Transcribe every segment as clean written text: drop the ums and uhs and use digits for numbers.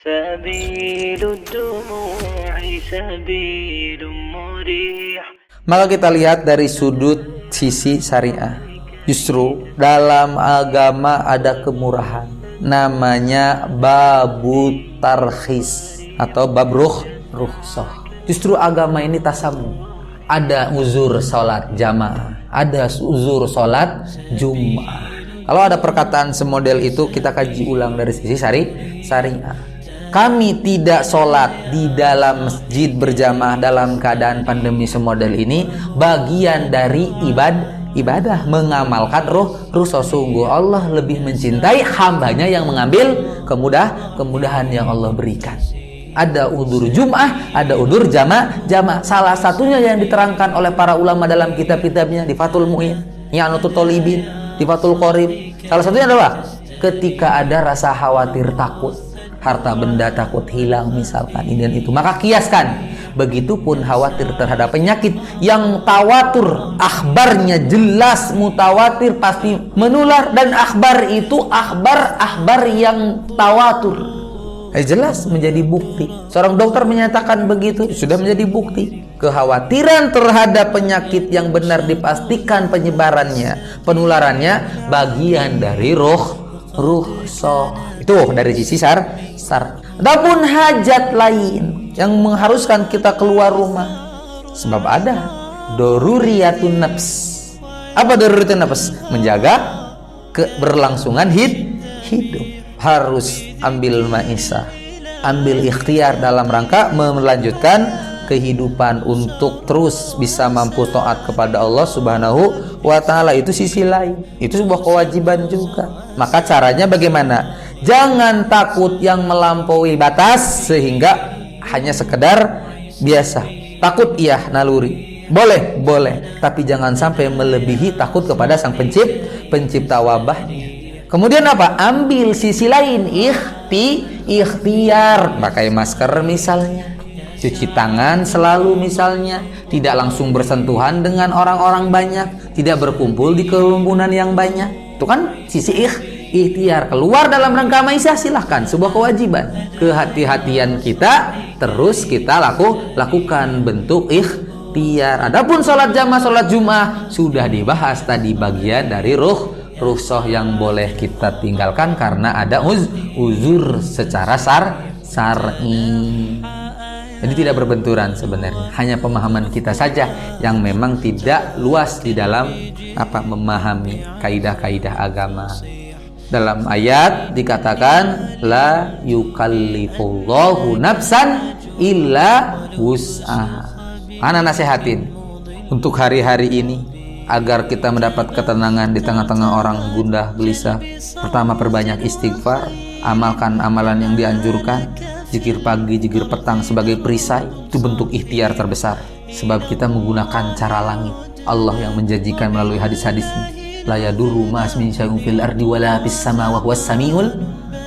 سبيل الدموع سبيل مريح. Maka kita lihat dari sudut sisi syariah. Justru dalam agama ada kemurahan. Namanya babu tarkhis atau bab rukhsah. Justru agama ini tasamu. Ada uzur sholat jamaah, ada uzur sholat Jumat. Kalau ada perkataan semodel itu, kita kaji ulang dari sisi syariah. Kami tidak sholat di dalam masjid berjamaah dalam keadaan pandemi semodel ini bagian dari ibadah mengamalkan ruh sungguh Allah lebih mencintai hambanya yang mengambil kemudahan yang Allah berikan. Ada udur Jum'ah, ada udur jamaah. Salah satunya yang diterangkan oleh para ulama dalam kitab-kitabnya di Fathul Mu'in, I'anatul Thalibin, di Fathul Qorib. Salah satunya adalah ketika ada rasa khawatir, takut, harta benda takut hilang misalkan ini dan itu. Maka kiaskan, begitupun khawatir terhadap penyakit yang tawatur, akhbarnya jelas mutawatir pasti menular, dan akhbar itu akhbar yang tawatur. Jelas menjadi bukti. Seorang dokter menyatakan begitu, sudah menjadi bukti. Kekhawatiran terhadap penyakit yang benar dipastikan penyebarannya, penularannya bagian dari rukhsah. Itu dari sisi sar. Adapun hajat lain yang mengharuskan kita keluar rumah, sebab ada daruriyatun nafs. Apa daruriyatun nafs? Menjaga keberlangsungan hidup. Harus ambil maisha, ambil ikhtiar dalam rangka melanjutkan kehidupan untuk terus bisa mampu taat kepada Allah Subhanahu wa ta'ala. Itu sisi lain, itu sebuah kewajiban juga. Maka caranya bagaimana? Jangan takut yang melampaui batas sehingga hanya sekedar biasa. Takut iya naluri, boleh, tapi jangan sampai melebihi takut kepada sang pencipta wabahnya. Kemudian apa? Ambil sisi lain, ikhtiar, pakai masker misalnya, cuci tangan selalu misalnya, tidak langsung bersentuhan dengan orang-orang banyak, tidak berkumpul di kerumunan yang banyak. Itu kan sisi ikhtiar. Keluar dalam rangka maisha silahkan, sebuah kewajiban. Kehati-hatian kita terus kita lakukan bentuk ikhtiar. Adapun sholat jamaah, sholat Jumat sudah dibahas tadi, bagian dari rukhsah yang boleh kita tinggalkan karena ada uzur secara syar'i. Jadi tidak berbenturan sebenarnya, hanya pemahaman kita saja yang memang tidak luas di dalam memahami kaidah-kaidah agama. Dalam ayat dikatakan la yukallifullahu nafsan illa wus'aha. Ana nasihatin untuk hari-hari ini agar kita mendapat ketenangan di tengah-tengah orang gundah gelisah. Pertama, perbanyak istighfar, amalkan amalan yang dianjurkan, zikir pagi, zikir petang sebagai perisai. Itu bentuk ikhtiar terbesar, sebab kita menggunakan cara langit. Allah yang menjanjikan melalui hadis-hadisnya, la yadurru ma min syai'in fil ardi wala fis sama wa huwas samiul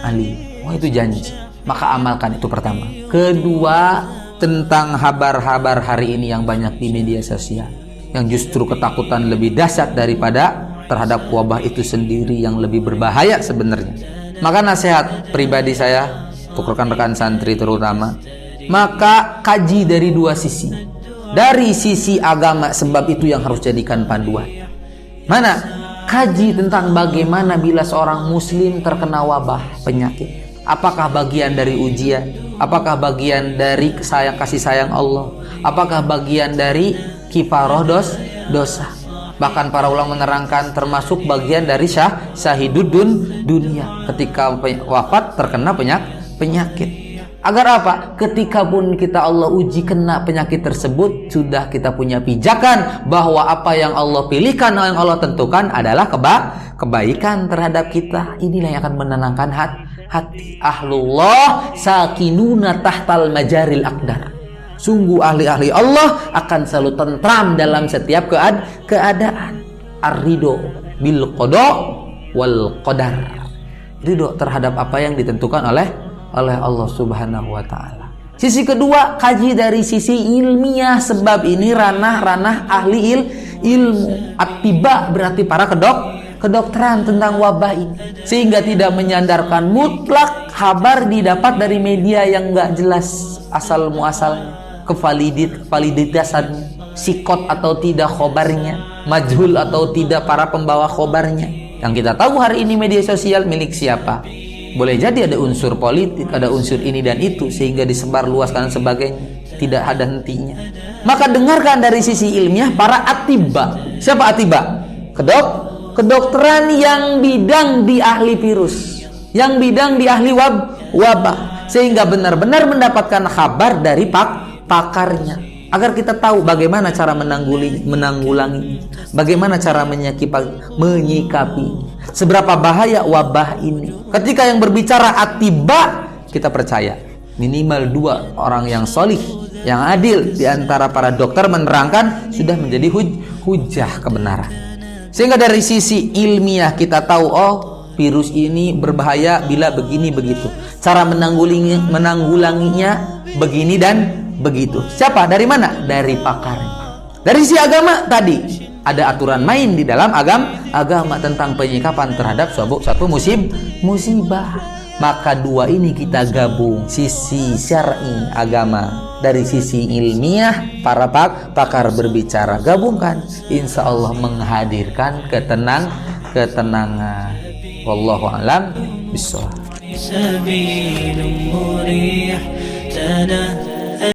alim. Itu janji. Maka amalkan, itu pertama. Kedua, tentang habar-habar hari ini yang banyak di media sosial, yang justru ketakutan lebih dahsyat daripada terhadap wabah itu sendiri yang lebih berbahaya sebenarnya. Maka nasihat pribadi saya untuk rekan-rekan santri terutama, maka kaji dari dua sisi. Dari sisi agama, sebab itu yang harus jadikan panduan. Mana? Kaji tentang bagaimana bila seorang muslim terkena wabah penyakit. Apakah bagian dari ujian? Apakah bagian dari kasih sayang Allah? Apakah bagian dari kifaroh dosa? Bahkan para ulama menerangkan termasuk bagian dari syahidud dunia, ketika wafat terkena penyakit. Agar apa? Ketika pun kita Allah uji kena penyakit tersebut, sudah kita punya pijakan bahwa apa yang Allah pilihkan, yang Allah tentukan adalah kebaikan terhadap kita. Inilah yang akan menenangkan hati. Ahlullah sakinuna tahtal majaril aqdar. Sungguh ahli-ahli Allah akan selalu tentram dalam setiap keadaan. Ar-ridho bil qada wal qadar. Ridho terhadap apa yang ditentukan oleh Allah Subhanahu wa ta'ala. Sisi kedua, kaji dari sisi ilmiah, sebab ini ranah-ranah ahli ilmu. At-tiba berarti para kedokteran tentang wabah ini, sehingga tidak menyandarkan mutlak kabar didapat dari media yang nggak jelas asal muasalnya, kevaliditasannya, sikot atau tidak khobarnya, majhul atau tidak para pembawa khobarnya. Yang kita tahu hari ini media sosial milik siapa? Boleh jadi ada unsur politik, ada unsur ini dan itu, sehingga disebar luaskan dan sebagainya, tidak ada hentinya. Maka dengarkan dari sisi ilmiah para atiba. Siapa atiba? Kedokteran yang bidang di ahli virus, yang bidang di ahli wabah, sehingga benar-benar mendapatkan kabar dari pakarnya, agar kita tahu bagaimana cara menanggulangi, bagaimana cara menyikapi, seberapa bahaya wabah ini. Ketika yang berbicara atiba, kita percaya minimal 2 orang yang solih, yang adil di antara para dokter menerangkan, sudah menjadi hujah kebenaran. Sehingga dari sisi ilmiah kita tahu, oh virus ini berbahaya bila begini begitu, cara menanggulanginya begini dan begitu. Siapa? Dari mana? Dari pakarnya. Dari sisi agama tadi ada aturan main di dalam agama tentang penyikapan terhadap suatu musibah. Maka 2 ini kita gabung, sisi syar'i agama, dari sisi ilmiah para pakar berbicara, gabungkan, insya Allah menghadirkan ketenangan. Wallahu a'lam bishawab.